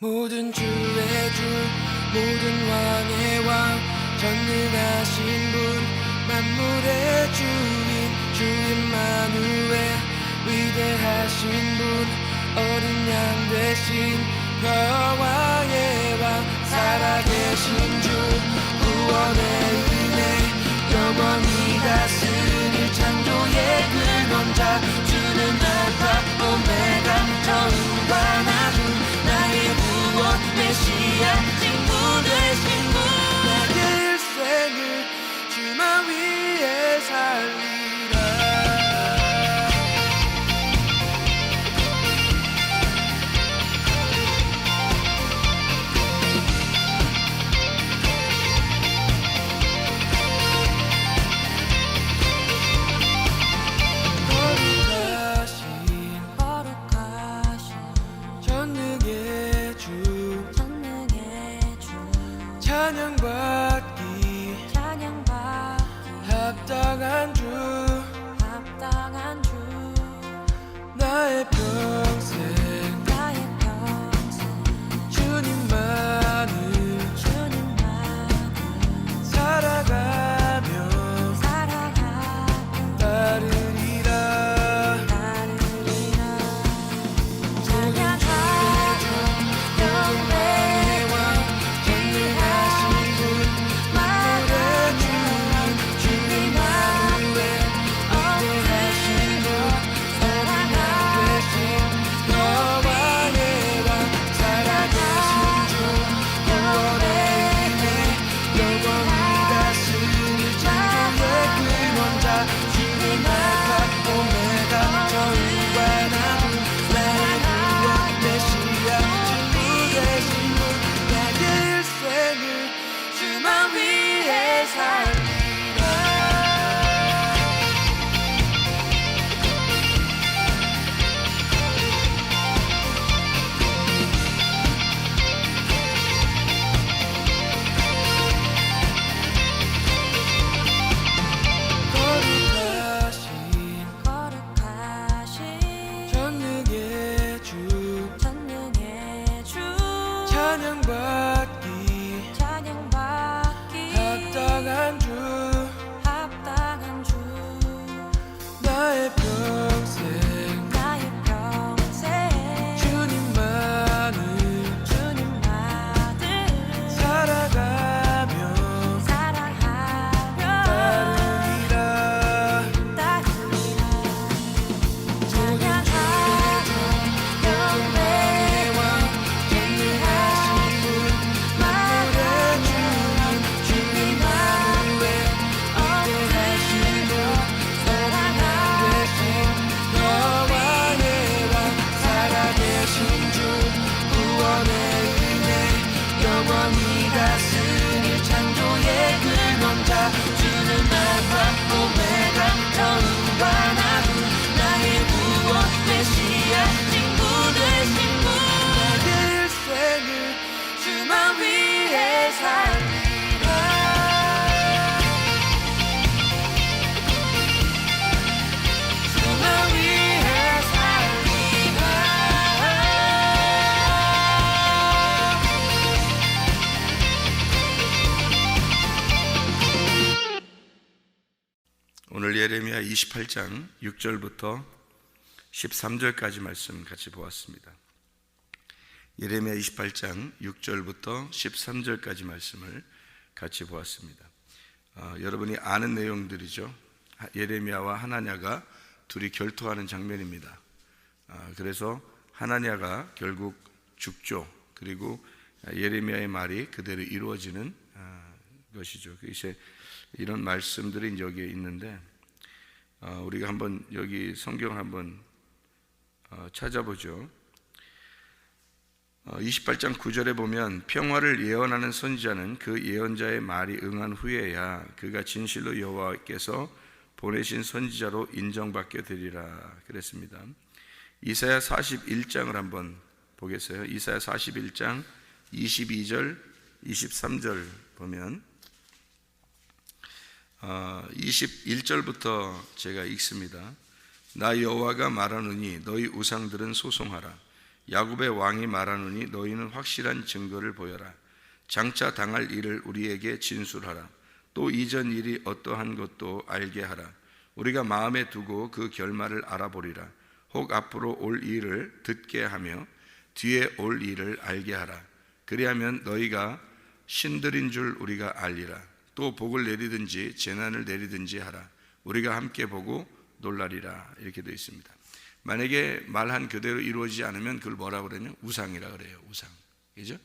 모든 주의 주, 모든 왕의 왕, 전능하신 분, 만물의 주인 임마누엘, 위대하신 분, 어린 양 대신 여호와의 왕, 살아계신 주, 구원의 은혜, 영원히 다스릴 창조의 근원자, 주는 알파 오메가, 처음과 나중, 나의 구원 메시아, 친구 되신 분. 나의 일생을 주만 위해 살리라. 합당한 주, 나의 평생 주님만을 살아가며 따르리라. 찬양하며 영광의 왕, 전능하신 분, 만물의 주인, 주님 임마누엘, 위대하신 분, 여호와의 왕, 살아계신 주, 구원의 은혜, 영원히 다스릴 창조의 근원자, 주는 알파 오메가, 처음과 나중, 나의 구원 메시아, 친구 되신 분. 나의 일생을 주만 위해 살리라. 거룩하신 전능의 주, 찬양받기 합당한 주, 나의 평생 주님만을 살아가며 따르리라. 영광의 왕, 전능하신 분, 만물의 주인, 임마누엘, 위대하신 분, 여호와의 왕, 살아계신 주, 구원의 은혜, 영원히 다스릴 창조의 근원자, 주는 알파 오메가, 처음과 나중, 나의 구원 메시아, 친구 되신 분. 나의 일생을 주만 위해 살리라. 주만 위해 살리라. 오늘 예레미야 28장 6절부터 13절까지 말씀 같이 보았습니다. 예레미야 28장 6절부터 13절까지 말씀을 같이 보았습니다. 여러분이 아는 내용들이죠. 예레미야와 하나냐가 둘이 결투하는 장면입니다. 그래서 하나냐가 결국 죽죠. 그리고 예레미야의 말이 그대로 이루어지는 것이죠. 이제 이런 말씀들이 이제 여기에 있는데, 우리가 한번 여기 성경을 한번 찾아보죠. 28장 9절에 보면, 평화를 예언하는 선지자는 그 예언자의 말이 응한 후에야 그가 진실로 여호와께서 보내신 선지자로 인정받게 되리라 그랬습니다. 이사야 41장을 한번 보겠어요. 이사야 41장 22절 23절 보면 21절부터 제가 읽습니다. 나 여호와가 말하노니 너희 우상들은 소송하라. 야곱의 왕이 말하노니 너희는 확실한 증거를 보여라. 장차 당할 일을 우리에게 진술하라. 또 이전 일이 어떠한 것도 알게 하라. 우리가 마음에 두고 그 결말을 알아보리라. 혹 앞으로 올 일을 듣게 하며 뒤에 올 일을 알게 하라. 그리하면 너희가 신들인 줄 우리가 알리라. 또 복을 내리든지 재난을 내리든지 하라. 우리가 함께 보고 놀라리라. 이렇게 되어 있습니다. 만약에 말한 그대로 이루어지지 않으면 그걸 뭐라고 그러냐? 우상이라 그래요. 우상. 그죠?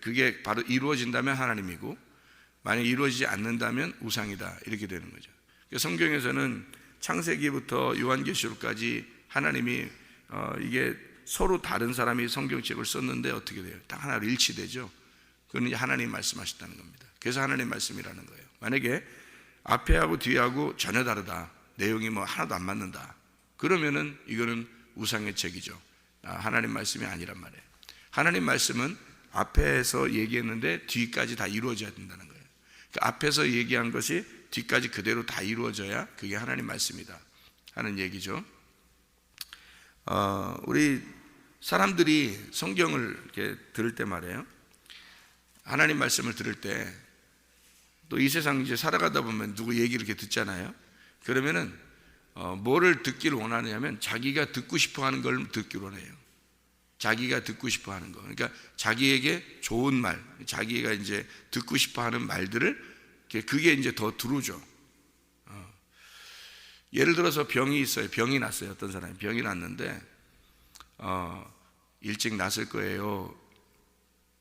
그게 바로 이루어진다면 하나님이고, 만약에 이루어지지 않는다면 우상이다. 이렇게 되는 거죠. 성경에서는 창세기부터 요한계시록까지 하나님이 이게 서로 다른 사람이 성경책을 썼는데 어떻게 돼요? 딱 하나로 일치되죠. 그건 이제 하나님 말씀하셨다는 겁니다. 그래서 하나님 말씀이라는 거예요. 만약에 앞에하고 뒤하고 전혀 다르다, 내용이 뭐 하나도 안 맞는다, 그러면은 이거는 우상의 책이죠. 하나님 말씀이 아니란 말이에요. 하나님 말씀은 앞에서 얘기했는데 뒤까지 다 이루어져야 된다는 거예요. 그러니까 앞에서 얘기한 것이 뒤까지 그대로 다 이루어져야 그게 하나님 말씀이다 하는 얘기죠. 우리 사람들이 성경을 이렇게 들을 때 말이에요, 하나님 말씀을 들을 때 또 이 세상 이제 살아가다 보면 누구 얘기를 이렇게 듣잖아요. 그러면은 뭐를 듣기를 원하느냐면 자기가 듣고 싶어 하는 걸 듣기를 원해요. 자기가 듣고 싶어 하는 거. 그러니까 자기에게 좋은 말, 자기가 이제 듣고 싶어 하는 말들을, 그게 이제 더 들어오죠. 예를 들어서 병이 있어요. 병이 났어요. 어떤 사람이 병이 났는데 일찍 났을 거예요.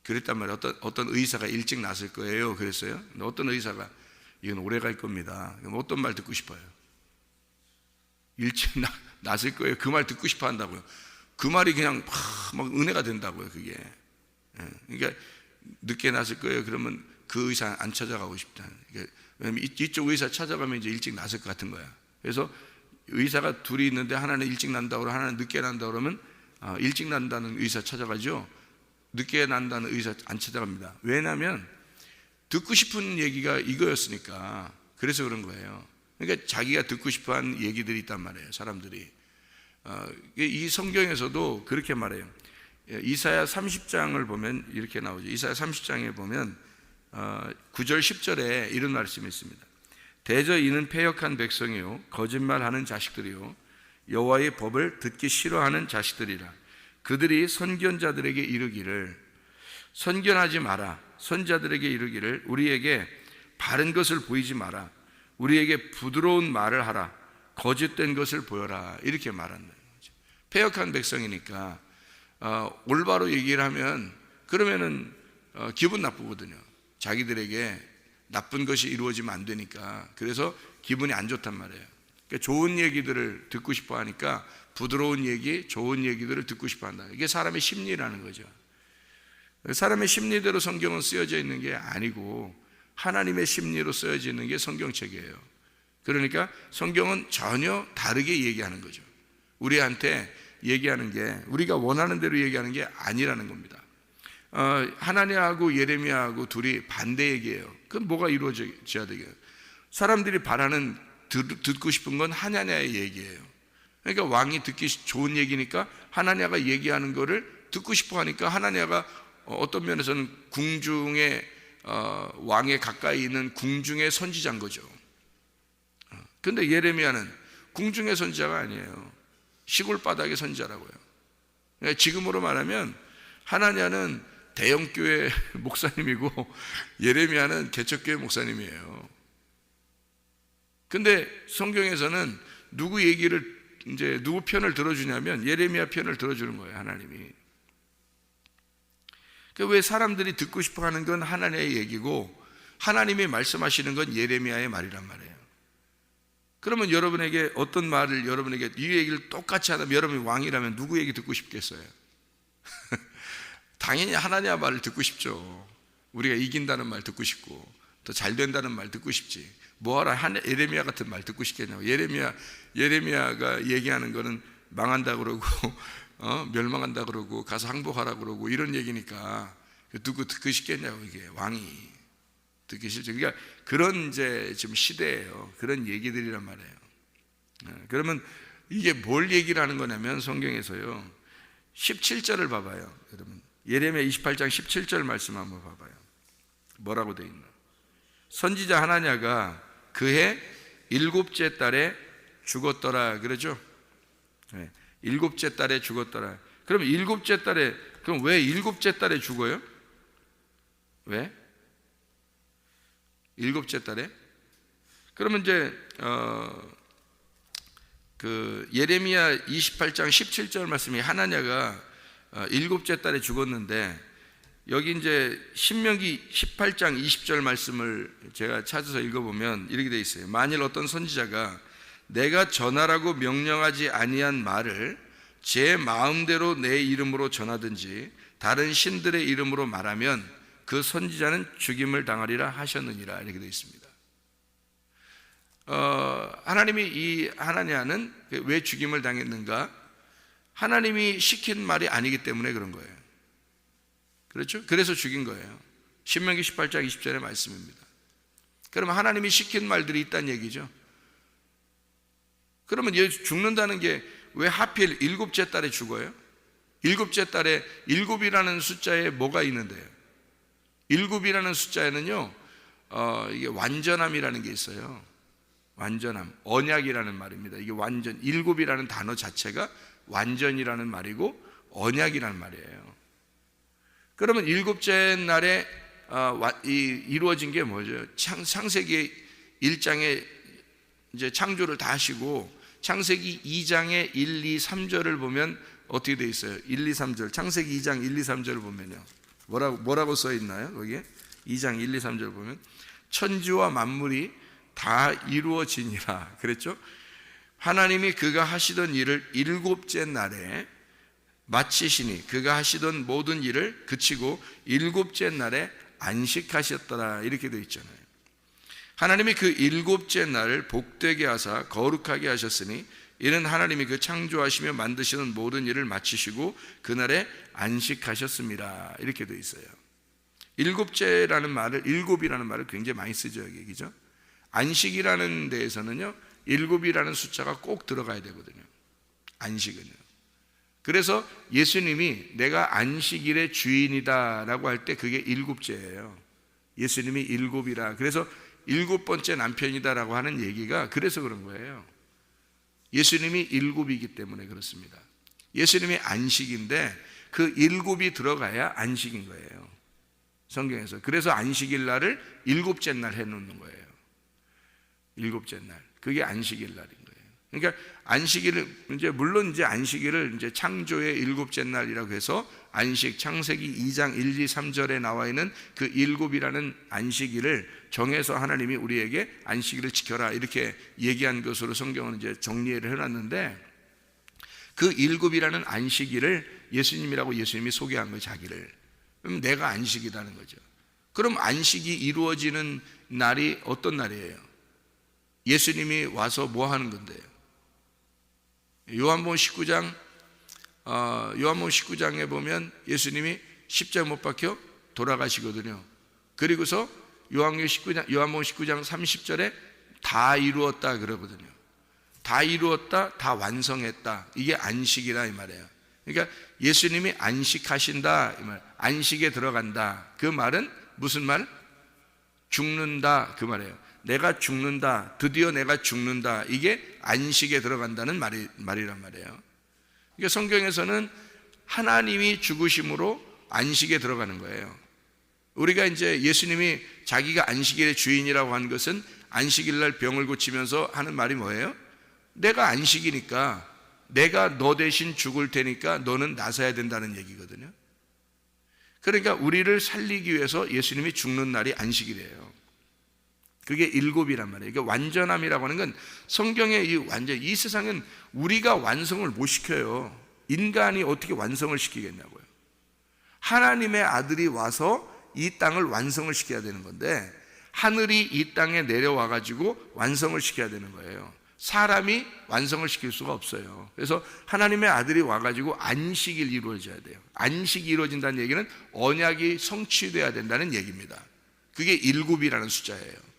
그랬단 말이에요. 어떤 의사가 일찍 났을 거예요. 그랬어요. 근데 어떤 의사가 이건 오래 갈 겁니다. 그럼 어떤 말 듣고 싶어요? 일찍 났을 거예요. 그 말 듣고 싶어 한다고요. 그 말이 그냥 막 은혜가 된다고요. 그게. 그러니까 늦게 났을 거예요. 그러면 그 의사 안 찾아가고 싶다. 왜냐면 이쪽 의사 찾아가면 이제 일찍 났을 것 같은 거야. 그래서 의사가 둘이 있는데 하나는 일찍 난다고 그러고 하나는 늦게 난다고 그러면 일찍 난다는 의사 찾아가죠. 늦게 난다는 의사 안 찾아갑니다. 왜냐하면 듣고 싶은 얘기가 이거였으니까. 그래서 그런 거예요. 그러니까 자기가 듣고 싶어하는 얘기들이 있단 말이에요. 사람들이. 이 성경에서도 그렇게 말해요. 이사야 30장을 보면 이렇게 나오죠. 이사야 30장에 보면 9절 10절에 이런 말씀이 있습니다. 대저 이는 패역한 백성이요 거짓말하는 자식들이요 여호와의 법을 듣기 싫어하는 자식들이라. 그들이 선견자들에게 이르기를, 선견하지 마라. 선자들에게 이르기를 우리에게 바른 것을 보이지 마라. 우리에게 부드러운 말을 하라. 거짓된 것을 보여라. 이렇게 말한다는 거죠. 패역한 백성이니까 올바로 얘기를 하면 그러면은 기분 나쁘거든요. 자기들에게 나쁜 것이 이루어지면 안 되니까. 그래서 기분이 안 좋단 말이에요. 그러니까 좋은 얘기들을 듣고 싶어 하니까 부드러운 얘기, 좋은 얘기들을 듣고 싶어 한다. 이게 사람의 심리라는 거죠. 사람의 심리대로 성경은 쓰여져 있는 게 아니고 하나님의 심리로 쓰여져 있는 게 성경책이에요. 그러니까 성경은 전혀 다르게 얘기하는 거죠. 우리한테 얘기하는 게, 우리가 원하는 대로 얘기하는 게 아니라는 겁니다. 하나님하고 예레미야하고 둘이 반대 얘기예요. 그럼 뭐가 이루어져야 되겠어요? 사람들이 바라는, 듣고 싶은 건 하나냐의 얘기예요. 그러니까 왕이 듣기 좋은 얘기니까 하나냐가 얘기하는 거를 듣고 싶어 하니까 하나냐가 어떤 면에서는 궁중의 왕에 가까이 있는 궁중의 선지자인 거죠. 근데 예레미야는 궁중의 선지자가 아니에요. 시골 바닥의 선지자라고요. 그러니까 지금으로 말하면 하나냐는 대형교회 목사님이고 예레미야는 개척교회 목사님이에요. 근데 성경에서는 누구 얘기를 이제 누구 편을 들어주냐면 예레미야 편을 들어주는 거예요. 하나님이. 왜 사람들이 듣고 싶어하는 건 하나님의 얘기고 하나님이 말씀하시는 건 예레미야의 말이란 말이에요. 그러면 여러분에게 어떤 말을, 여러분에게 이 얘기를 똑같이 하다면 여러분이 왕이라면 누구 얘기 듣고 싶겠어요? 당연히 하나님의 말을 듣고 싶죠. 우리가 이긴다는 말 듣고 싶고 더 잘 된다는 말 듣고 싶지. 뭐하라 예레미야 같은 말 듣고 싶겠냐고. 예레미야가 얘기하는 거는 망한다 그러고 멸망한다 그러고 가서 항복하라 그러고 이런 얘기니까 누구 듣고 싶겠냐고. 이게 왕이 듣기 싫죠. 그러니까 그런 이제 지금 시대예요. 그런 얘기들이란 말이에요. 그러면 이게 뭘 얘기를 하는 거냐면 성경에서요, 17절을 봐봐요. 여러분, 예레미야 28장 17절 말씀 한번 봐봐요. 뭐라고 되어 있나? 선지자 하나냐가 그해 7째 달에 죽었더라 그러죠. 네, 7째 달에 죽었더라. 그럼 7째 달에, 그럼 왜 7째 달에 죽어요? 왜? 7째 달에? 그러면 이제 그 예레미야 28장 17절 말씀이 하나냐가 7째 달에 죽었는데, 여기 이제 신명기 18장 20절 말씀을 제가 찾아서 읽어보면 이렇게 돼 있어요. 만일 어떤 선지자가 내가 전하라고 명령하지 아니한 말을 제 마음대로 내 이름으로 전하든지 다른 신들의 이름으로 말하면 그 선지자는 죽임을 당하리라 하셨느니라, 이렇게 되어 있습니다. 하나님이 이 하나냐는 왜 죽임을 당했는가? 하나님이 시킨 말이 아니기 때문에 그런 거예요. 그렇죠? 그래서 죽인 거예요. 신명기 18장 20절의 말씀입니다. 그러면 하나님이 시킨 말들이 있다는 얘기죠. 그러면 얘 죽는다는 게 왜 하필 7째 달에 죽어요? 7째 달에 7이라는 숫자에 뭐가 있는데요? 7이라는 숫자에는요, 이게 완전함이라는 게 있어요. 완전함, 언약이라는 말입니다. 이게 완전, 7이라는 단어 자체가 완전이라는 말이고 언약이라는 말이에요. 그러면 7째 날에 이루어진 게 뭐죠? 창세기 1장에 이제 창조를 다 하시고, 창세기 2장의 1, 2, 3절을 보면 어떻게 돼 있어요? 1, 2, 3절. 창세기 2장 1, 2, 3절을 보면요, 뭐라고 써 있나요? 거기에 2장 1, 2, 3절 보면 천지와 만물이 다 이루어지니라 그랬죠? 하나님이 그가 하시던 일을 7째 날에 마치시니 그가 하시던 모든 일을 그치고 7째 날에 안식하셨더라, 이렇게 되어 있잖아요. 하나님이 그 7째 날을 복되게 하사 거룩하게 하셨으니 이는 하나님이 그 창조하시며 만드시는 모든 일을 마치시고 그날에 안식하셨습니다, 이렇게 되어 있어요. 7째라는 말을, 7이라는 말을 굉장히 많이 쓰죠, 여기, 그죠? 안식이라는 데에서는요, 7이라는 숫자가 꼭 들어가야 되거든요, 안식은요. 그래서 예수님이 내가 안식일의 주인이다 라고 할 때 그게 7째예요. 예수님이 7이라, 그래서 7번째 남편이다 라고 하는 얘기가 그래서 그런 거예요. 예수님이 7이기 때문에 그렇습니다. 예수님이 안식인데 그 7이 들어가야 안식인 거예요, 성경에서. 그래서 안식일 날을 7째 날 해놓는 거예요. 7째 날, 그게 안식일 날인 거예요. 그러니까 안식일을 이제, 물론 이제 안식일을 이제 창조의 7째 날이라고 해서 안식, 창세기 2장 1, 2, 3절에 나와 있는 그 7이라는 안식일을 정해서 하나님이 우리에게 안식일을 지켜라 이렇게 얘기한 것으로 성경은 이제 정리를 해놨는데, 그 7이라는 안식일을 예수님이라고 예수님이 소개한 거예요, 자기를. 그럼 내가 안식이라는 거죠. 그럼 안식이 이루어지는 날이 어떤 날이에요? 예수님이 와서 뭐 하는 건데요? 요한복음 19장에 보면 예수님이 십자가 못 박혀 돌아가시거든요. 그리고서 요한복음 19장 30절에 다 이루었다 그러거든요. 다 이루었다, 다 완성했다, 이게 안식이라 이 말이에요. 그러니까 예수님이 안식하신다 이 말, 안식에 들어간다, 그 말은 무슨 말? 죽는다 그 말이에요. 내가 죽는다, 드디어 내가 죽는다, 이게 안식에 들어간다는 말이란 말이에요. 그러니까 성경에서는 하나님이 죽으심으로 안식에 들어가는 거예요. 우리가 이제 예수님이 자기가 안식일의 주인이라고 한 것은 안식일 날 병을 고치면서 하는 말이 뭐예요? 내가 안식이니까 내가 너 대신 죽을 테니까 너는 나서야 된다는 얘기거든요. 그러니까 우리를 살리기 위해서 예수님이 죽는 날이 안식일이에요. 그게 7이란 말이에요. 그러니까 완전함이라고 하는 건 성경의 이 세상은 우리가 완성을 못 시켜요. 인간이 어떻게 완성을 시키겠냐고요. 하나님의 아들이 와서 이 땅을 완성을 시켜야 되는 건데, 하늘이 이 땅에 내려와 가지고 완성을 시켜야 되는 거예요. 사람이 완성을 시킬 수가 없어요. 그래서 하나님의 아들이 와 가지고 안식일 이루어져야 돼요. 안식이 이루어진다는 얘기는 언약이 성취돼야 된다는 얘기입니다. 그게 7이라는 숫자예요.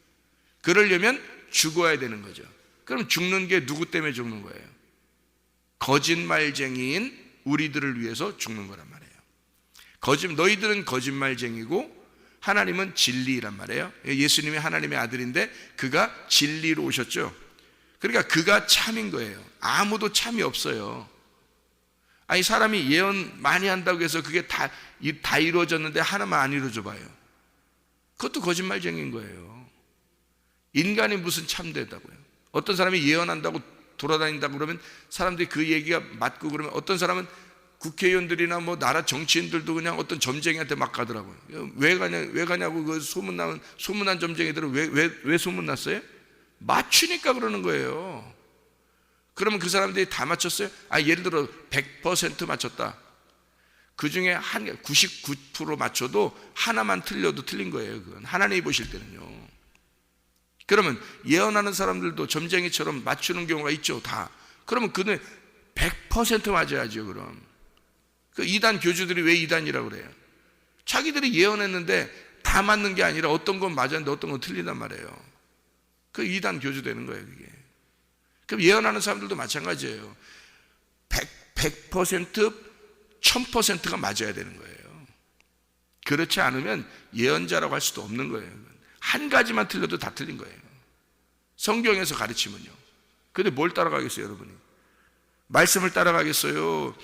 그러려면 죽어야 되는 거죠. 그럼 죽는 게 누구 때문에 죽는 거예요? 거짓말쟁이인 우리들을 위해서 죽는 거란 말이에요. 너희들은 거짓말쟁이고 하나님은 진리란 말이에요. 예수님이 하나님의 아들인데 그가 진리로 오셨죠. 그러니까 그가 참인 거예요. 아무도 참이 없어요. 아니, 사람이 예언 많이 한다고 해서 그게 다 이루어졌는데 하나만 안 이루어져 봐요. 그것도 거짓말쟁이인 거예요. 인간이 무슨 참되다고요. 어떤 사람이 예언한다고 돌아다닌다고 그러면 사람들이 그 얘기가 맞고 그러면 어떤 사람은 국회의원들이나 뭐 나라 정치인들도 그냥 어떤 점쟁이한테 막 가더라고요. 왜 가냐고 그 소문난 점쟁이들은 왜 소문났어요? 맞추니까 그러는 거예요. 그러면 그 사람들이 다 맞췄어요? 예를 들어 100% 맞췄다. 그 중에 한 99% 맞춰도 하나만 틀려도 틀린 거예요. 그건 하나님이 보실 때는요. 그러면 예언하는 사람들도 점쟁이처럼 맞추는 경우가 있죠, 다. 그러면 그는 100% 맞아야죠, 그럼. 그 이단 교주들이 왜 이단이라고 그래요? 자기들이 예언했는데 다 맞는 게 아니라 어떤 건 맞았는데 어떤 건 틀린단 말이에요. 그 이단 교주 되는 거예요, 그게. 그럼 예언하는 사람들도 마찬가지예요. 100%, 1000%가 맞아야 되는 거예요. 그렇지 않으면 예언자라고 할 수도 없는 거예요. 한 가지만 틀려도 다 틀린 거예요. 성경에서 가르치면요. 근데 뭘 따라가겠어요, 여러분이? 말씀을 따라가겠어요?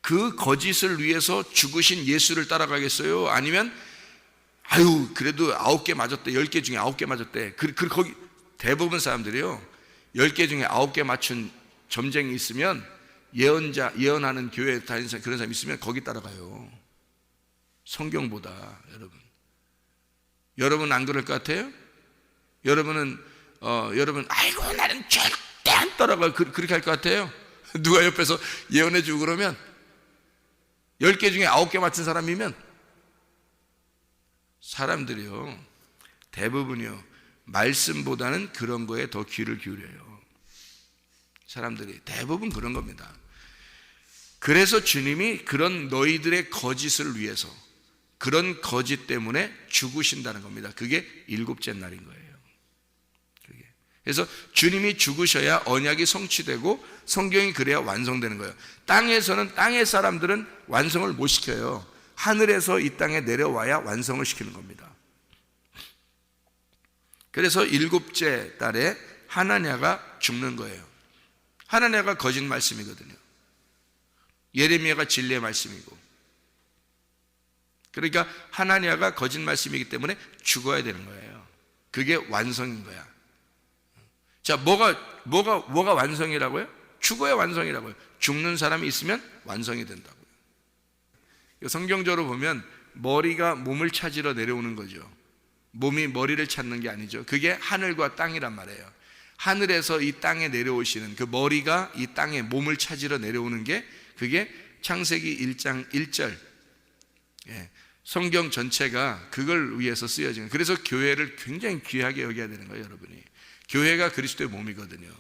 그 거짓을 위해서 죽으신 예수를 따라가겠어요? 아니면 그래도 9개 맞았대, 10개 중에 9개 맞았대. 거기 대부분 사람들이요, 10개 중에 9개 맞춘 점쟁이 있으면, 예언하는 교회에 다니는 사람, 그런 사람 있으면 거기 따라가요. 성경보다. 여러분 안 그럴 것 같아요? 여러분 나는 절대 안 따라가, 그렇게 할 것 같아요? 누가 옆에서 예언해 주고 그러면 10개 중에 9개 맞춘 사람이면, 사람들이요, 대부분이요, 말씀보다는 그런 거에 더 귀를 기울여요. 사람들이 대부분 그런 겁니다. 그래서 주님이 그런 너희들의 거짓을 위해서, 그런 거짓 때문에 죽으신다는 겁니다. 그게 7째 날인 거예요. 그래서 주님이 죽으셔야 언약이 성취되고 성경이 그래야 완성되는 거예요. 땅의 사람들은 완성을 못 시켜요. 하늘에서 이 땅에 내려와야 완성을 시키는 겁니다. 그래서 7째 달에 하나냐가 죽는 거예요. 하나냐가 거짓 말씀이거든요. 예레미야가 진리의 말씀이고. 그러니까 하나냐가 거짓 말씀이기 때문에 죽어야 되는 거예요. 그게 완성인 거야. 자, 뭐가 완성이라고요? 죽어야 완성이라고요. 죽는 사람이 있으면 완성이 된다고요. 성경적으로 보면 머리가 몸을 찾으러 내려오는 거죠. 몸이 머리를 찾는 게 아니죠. 그게 하늘과 땅이란 말이에요. 하늘에서 이 땅에 내려오시는 그 머리가 이 땅에 몸을 찾으러 내려오는 게, 그게 창세기 1장 1절. 성경 전체가 그걸 위해서 쓰여지는. 그래서 교회를 굉장히 귀하게 여겨야 되는 거예요, 여러분이. 교회가 그리스도의 몸이거든요.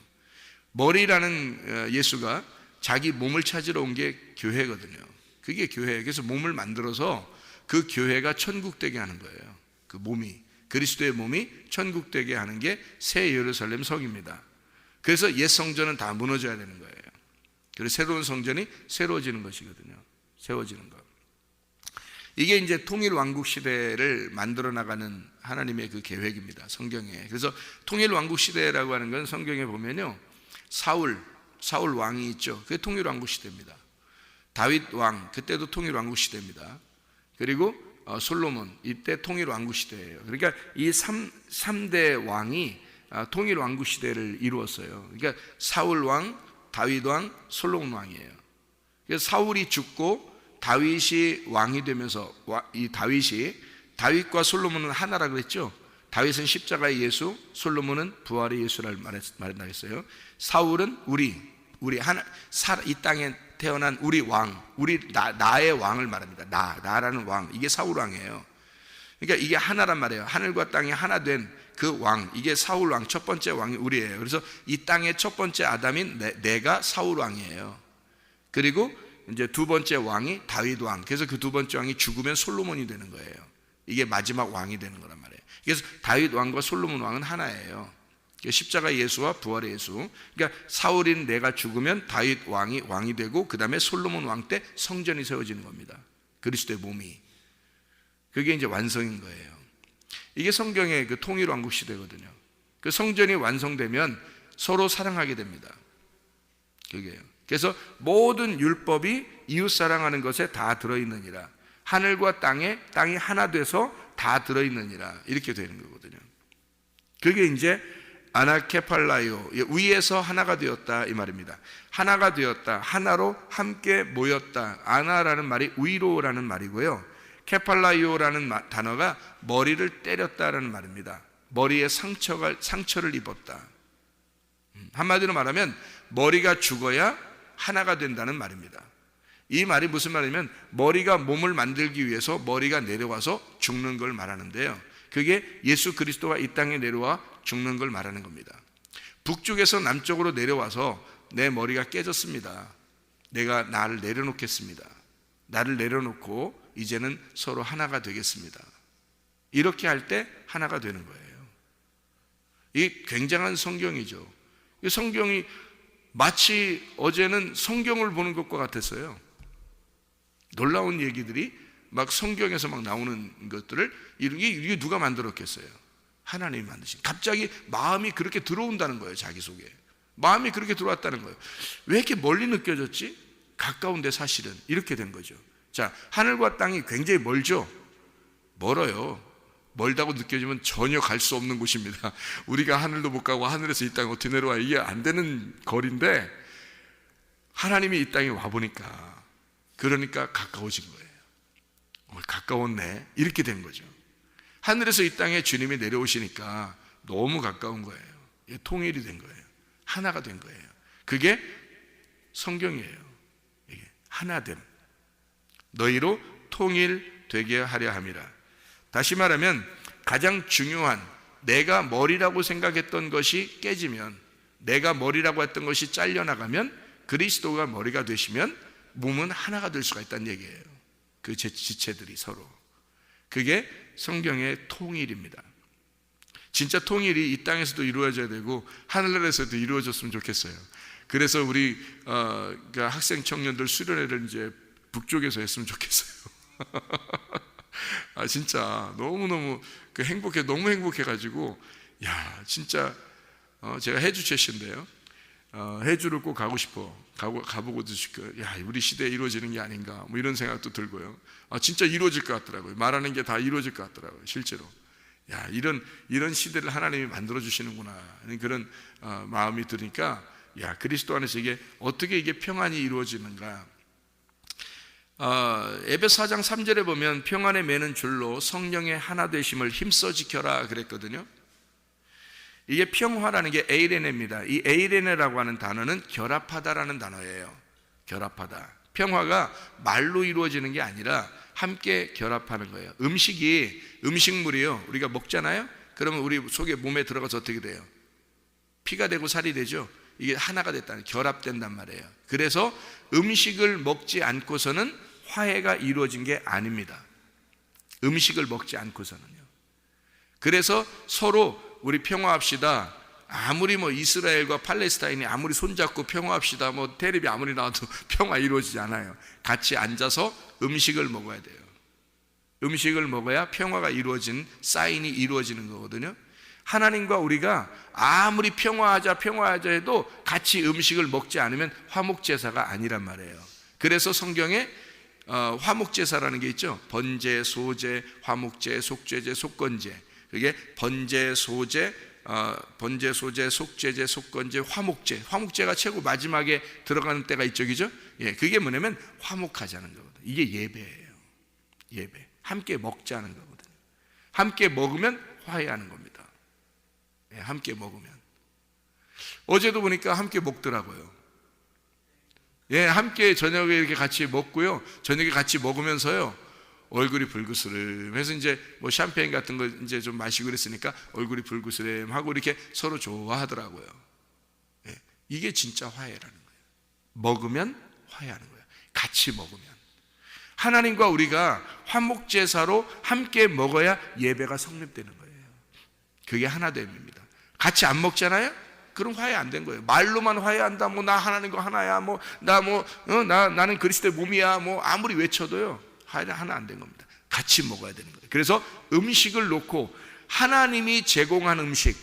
머리라는 예수가 자기 몸을 찾으러 온 게 교회거든요. 그게 교회예요. 그래서 몸을 만들어서 그 교회가 천국 되게 하는 거예요. 그 몸이, 그리스도의 몸이 천국 되게 하는 게 새 예루살렘 성입니다. 그래서 옛 성전은 다 무너져야 되는 거예요. 그래서 새로운 성전이 새로워지는 것이거든요. 세워지는 것. 이게 이제 통일 왕국 시대를 만들어 나가는 하나님의 그 계획입니다, 성경에. 그래서 통일 왕국 시대라고 하는 건 성경에 보면요, 사울 왕이 있죠. 그게 통일 왕국 시대입니다. 다윗 왕, 그때도 통일 왕국 시대입니다. 그리고 솔로몬, 이때 통일 왕국 시대예요. 그러니까 이 3대 왕이 통일 왕국 시대를 이루었어요. 그러니까 사울 왕, 다윗 왕, 솔로몬 왕이에요. 그래서 사울이 죽고 다윗이 왕이 되면서, 이 다윗과 솔로몬은 하나라 그랬죠. 다윗은 십자가의 예수, 솔로몬은 부활의 예수를 말한다 했어요. 사울은 우리 하나, 이 땅에 태어난 우리 왕, 나의 왕을 말합니다. 나라는 왕, 이게 사울 왕이에요. 그러니까 이게 하나란 말이에요. 하늘과 땅이 하나 된 그 왕, 이게 사울 왕, 첫 번째 왕이 우리예요. 그래서 이 땅의 첫 번째 아담인 내가 사울 왕이에요. 그리고 이제 두 번째 왕이 다윗 왕. 그래서 그 두 번째 왕이 죽으면 솔로몬이 되는 거예요. 이게 마지막 왕이 되는 거란 말이에요. 그래서 다윗 왕과 솔로몬 왕은 하나예요. 십자가 예수와 부활의 예수. 그러니까 사울인 내가 죽으면 다윗 왕이 되고 그 다음에 솔로몬 왕 때 성전이 세워지는 겁니다. 그리스도의 몸이. 그게 이제 완성인 거예요. 이게 성경의 그 통일 왕국 시대거든요. 그 성전이 완성되면 서로 사랑하게 됩니다. 그게요. 그래서 모든 율법이 이웃 사랑하는 것에 다 들어있느니라. 하늘과 땅이 하나 돼서 다 들어있느니라. 이렇게 되는 거거든요. 그게 이제 아나케팔라이오, 위에서 하나가 되었다 이 말입니다. 하나가 되었다, 하나로 함께 모였다. 아나라는 말이 위로라는 말이고요, 케팔라이오라는 단어가 머리를 때렸다라는 말입니다. 머리에 상처를 입었다. 한마디로 말하면 머리가 죽어야 하나가 된다는 말입니다. 이 말이 무슨 말이냐면 머리가 몸을 만들기 위해서 머리가 내려와서 죽는 걸 말하는데요, 그게 예수 그리스도가 이 땅에 내려와 죽는 걸 말하는 겁니다. 북쪽에서 남쪽으로 내려와서 내 머리가 깨졌습니다. 내가 나를 내려놓겠습니다. 나를 내려놓고 이제는 서로 하나가 되겠습니다. 이렇게 할 때 하나가 되는 거예요. 이 굉장한 성경이죠. 이 성경이 마치 어제는 성경을 보는 것과 같았어요. 놀라운 얘기들이 막 성경에서 막 나오는 것들을 이게 누가 만들었겠어요? 하나님이 만드신. 갑자기 마음이 그렇게 들어온다는 거예요. 자기 속에 마음이 그렇게 들어왔다는 거예요. 왜 이렇게 멀리 느껴졌지? 가까운데 사실은 이렇게 된 거죠. 자, 하늘과 땅이 굉장히 멀죠? 멀어요. 멀다고 느껴지면 전혀 갈 수 없는 곳입니다. 우리가 하늘도 못 가고 하늘에서 이 땅에 어떻게 내려와, 이게 안 되는 거리인데 하나님이 이 땅에 와보니까 그러니까 가까워진 거예요. 가까웠네, 이렇게 된 거죠. 하늘에서 이 땅에 주님이 내려오시니까 너무 가까운 거예요. 통일이 된 거예요. 하나가 된 거예요. 그게 성경이에요. 이게 하나됨. 너희로 통일되게 하려 함이라. 다시 말하면 가장 중요한, 내가 머리라고 생각했던 것이 깨지면, 내가 머리라고 했던 것이 잘려나가면 그리스도가 머리가 되시면 몸은 하나가 될 수가 있다는 얘기예요. 그 지체들이 서로. 그게 성경의 통일입니다. 진짜 통일이 이 땅에서도 이루어져야 되고 하늘나라에서도 이루어졌으면 좋겠어요. 그래서 우리 학생 청년들 수련회를 이제 북쪽에서 했으면 좋겠어요. 진짜 너무너무 너무 행복해가지고, 진짜 제가 해주 출신인데요, 해주를 꼭 가고 싶어. 가보고도 싶고, 우리 시대에 이루어지는 게 아닌가, 뭐 이런 생각도 들고요. 진짜 이루어질 것 같더라고요. 말하는 게 다 이루어질 것 같더라고요. 실제로. 이런 시대를 하나님이 만들어 주시는구나, 그런 마음이 드니까, 그리스도 안에서 어떻게 이게 평안이 이루어지는가. 에베소 4장 3절에 보면 평안에 매는 줄로 성령의 하나 되심을 힘써 지켜라 그랬거든요. 이게 평화라는 게 에이레네입니다. 이 에이레네라고 하는 단어는 결합하다라는 단어예요. 결합하다. 평화가 말로 이루어지는 게 아니라 함께 결합하는 거예요. 음식물이요, 우리가 먹잖아요. 그러면 우리 속에 몸에 들어가서 어떻게 돼요? 피가 되고 살이 되죠. 이게 하나가 됐다는, 결합된단 말이에요. 그래서 음식을 먹지 않고서는 화해가 이루어진 게 아닙니다. 음식을 먹지 않고서는요. 그래서 서로 우리 평화합시다. 아무리 이스라엘과 팔레스타인이 아무리 손잡고 평화합시다, 테레비 아무리 나와도 평화 이루어지지 않아요. 같이 앉아서 음식을 먹어야 돼요. 음식을 먹어야 평화가 이루어진 사인이 이루어지는 거거든요. 하나님과 우리가 아무리 평화하자 해도 같이 음식을 먹지 않으면 화목제사가 아니란 말이에요. 그래서 성경에 화목제사라는 게 있죠. 번제, 소제, 화목제, 속죄제, 속건제. 그게 번제, 소제, 속죄제, 속건제, 화목제. 화목제가 최고 마지막에 들어가는 때가 있죠, 그죠? 그게 뭐냐면 화목하자는 거거든요. 이게 예배예요. 예배. 함께 먹자는 거거든요. 함께 먹으면 화해하는 겁니다. 함께 먹으면. 어제도 보니까 함께 먹더라고요. 함께 저녁에 이렇게 같이 먹고요, 저녁에 같이 먹으면서요, 얼굴이 불그스름해서 이제 샴페인 같은 거 이제 좀 마시고 그랬으니까 얼굴이 불그스름하고 이렇게 서로 좋아하더라고요. 이게 진짜 화해라는 거예요. 먹으면 화해하는 거예요. 같이 먹으면. 하나님과 우리가 화목제사로 함께 먹어야 예배가 성립되는 거예요. 그게 하나됨입니다. 같이 안 먹잖아요? 그럼 화해 안 된 거예요. 말로만 화해한다. 뭐 나 하나님과 하나야. 나는 그리스도의 몸이야. 뭐 아무리 외쳐도요. 화해는 하나 안 된 겁니다. 같이 먹어야 되는 거예요. 그래서 음식을 놓고 하나님이 제공한 음식,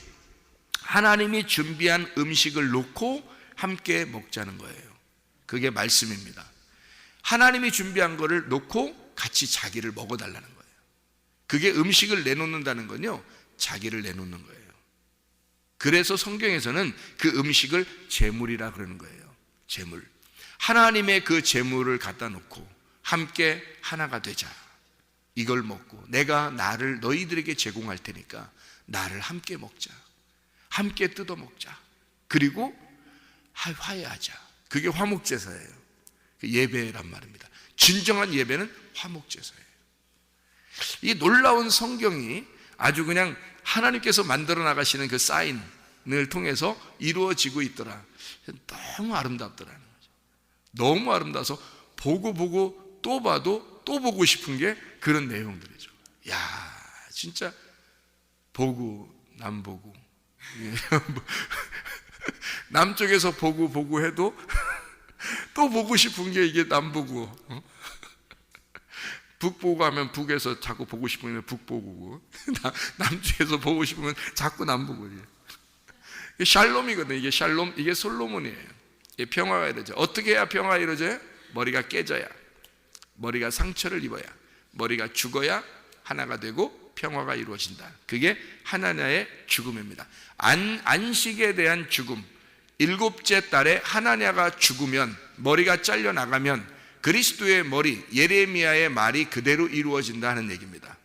하나님이 준비한 음식을 놓고 함께 먹자는 거예요. 그게 말씀입니다. 하나님이 준비한 거를 놓고 같이 자기를 먹어달라는 거예요. 그게 음식을 내놓는다는 건요, 자기를 내놓는 거예요. 그래서 성경에서는 그 음식을 제물이라 그러는 거예요. 제물. 하나님의 그 제물을 갖다 놓고 함께 하나가 되자. 이걸 먹고 내가 나를 너희들에게 제공할 테니까 나를 함께 먹자. 함께 뜯어 먹자. 그리고 화해하자. 그게 화목제사예요. 예배란 말입니다. 진정한 예배는 화목제사예요. 이 놀라운 성경이 아주 그냥 하나님께서 만들어 나가시는 그 사인을 통해서 이루어지고 있더라. 너무 아름답더라는 거죠. 너무 아름다워서 보고 또 봐도 또 보고 싶은 게 그런 내용들이죠. 야, 진짜 보고 남 보고 남쪽에서 보고 해도 또 보고 싶은 게 이게 남보고, 북보고 하면 북에서 자꾸 보고 싶으면 북보고, 남쪽에서 보고 싶으면 자꾸 남보고. 샬롬이거든요. 이게 샬롬, 이게 솔로몬이에요. 이게 평화가 이루어져요. 어떻게 해야 평화가 이루어져요? 머리가 깨져야, 머리가 상처를 입어야, 머리가 죽어야 하나가 되고 평화가 이루어진다. 그게 하나냐의 죽음입니다. 안식에 대한 죽음. 일곱째 달에 하나냐가 죽으면, 머리가 잘려나가면 그리스도의 머리, 예레미야의 말이 그대로 이루어진다 하는 얘기입니다.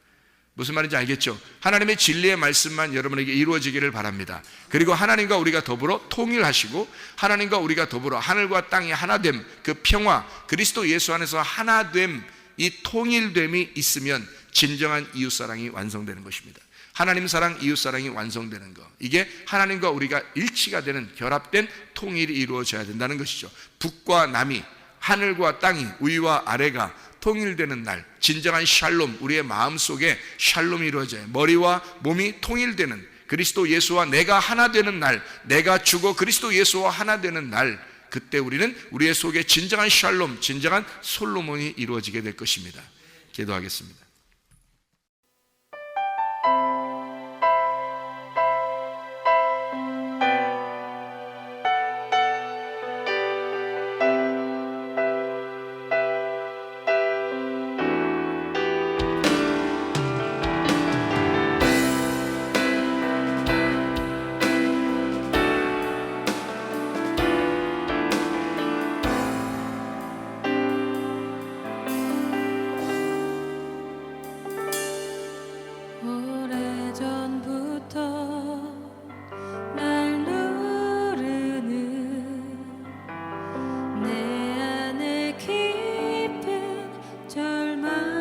무슨 말인지 알겠죠? 하나님의 진리의 말씀만 여러분에게 이루어지기를 바랍니다. 그리고 하나님과 우리가 더불어 통일하시고 하나님과 우리가 더불어 하늘과 땅이 하나됨, 그 평화, 그리스도 예수 안에서 하나됨, 이 통일됨이 있으면 진정한 이웃사랑이 완성되는 것입니다. 하나님 사랑, 이웃사랑이 완성되는 것, 이게 하나님과 우리가 일치가 되는 결합된 통일이 이루어져야 된다는 것이죠. 북과 남이, 하늘과 땅이, 위와 아래가 통일되는 날, 진정한 샬롬, 우리의 마음속에 샬롬이 이루어져요. 머리와 몸이 통일되는, 그리스도 예수와 내가 하나 되는 날, 내가 죽어 그리스도 예수와 하나 되는 날, 그때 우리는 우리의 속에 진정한 샬롬, 진정한 솔로몬이 이루어지게 될 것입니다. 기도하겠습니다. 내 안에 깊은 절망